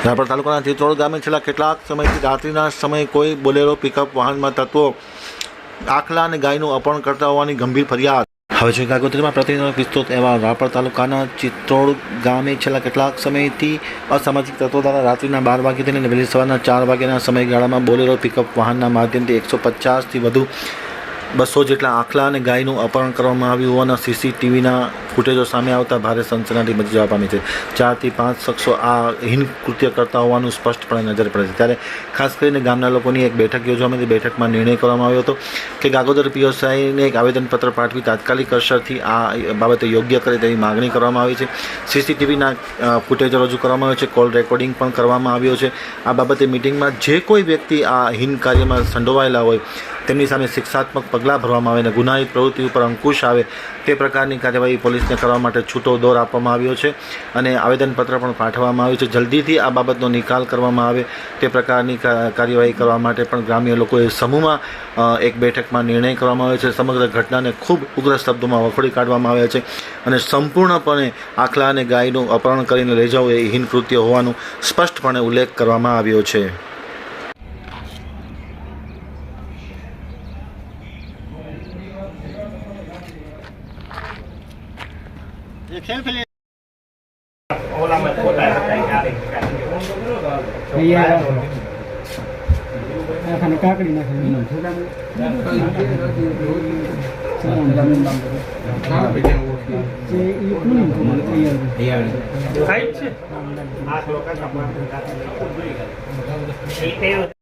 રાપર તાલુકાના ચિત્રોડ ગામે છેલ્લા કેટલાક સમયથી રાત્રિના સમયે કોઈ બોલેરો પિકઅપ વાહનમાં તત્વો આખલા અને ગાયનું અપહરણ કરતા હોવાની ગંભીર ફરિયાદ। હવે છે કાગોતરીમાં પ્રતિનિધિ વિસ્તૃત અહેવાલ। રાપર તાલુકાના ચિત્રોડ ગામે છેલ્લા કેટલાક સમયથી અસામાજિક તત્વો દ્વારા રાત્રિના 12 વાગ્યાથી લઈને વહેલી સવારના 4 વાગ્યાના સમયગાળામાં બોલેરો પિકઅપ વાહનના માધ્યમથી 150થી વધુ 200 જેટલા આખલા અને ગાયનું અપહરણ કરવામાં આવ્યું હોવાના સીસીટીવીના ફૂટેજો સામે આવતા ભારે સનસનાટી મચી જવા પામી છે। 4 થી 5 શખ્સો આ હિન કૃત્ય કરતા હોવાનું સ્પષ્ટપણે નજર પડે છે। ત્યારે ખાસ કરીને ગામના લોકોની એક બેઠક યોજવામાં આવી। બેઠકમાં નિર્ણય કરવામાં આવ્યો હતો કે ગાગોદર પીએસઆઈને એક આવેદનપત્ર પાઠવી તાત્કાલિક અસરથી આ બાબતે યોગ્ય કરે તેવી માગણી કરવામાં આવી છે। સીસીટીવીના ફૂટેજો રજૂ કરવામાં આવ્યો છે, કોલ રેકોર્ડિંગ પણ કરવામાં આવ્યો છે। આ બાબતે મિટિંગમાં જે કોઈ વ્યક્તિ આ હિન કાર્યમાં સંડોવાયેલા હોય તેમની સામે શિક્ષાત્મક પગલાં ભરવામાં આવે અને ગુનાહિત પ્રવૃત્તિ ઉપર અંકુશ આવે તે પ્રકારની કાર્યવાહી પોલીસને કરવા માટે છૂટો દોર આપવામાં આવ્યો છે અને આવેદનપત્ર પણ પાઠવવામાં આવ્યું છે। જલ્દીથી આ બાબતનો નિકાલ કરવામાં આવે તે પ્રકારની કાર્યવાહી કરવા માટે પણ ગ્રામ્ય લોકોએ સમૂહમાં એક બેઠકમાં નિર્ણય કરવામાં આવ્યો છે। સમગ્ર ઘટનાને ખૂબ ઉગ્ર શબ્દોમાં વખોડી કાઢવામાં આવ્યા છે અને સંપૂર્ણપણે આખલા અને ગાયનું અપહરણ કરીને લઈ જવું એ હિન કૃત્ય હોવાનું સ્પષ્ટપણે ઉલ્લેખ કરવામાં આવ્યો છે। કાકડી નાખે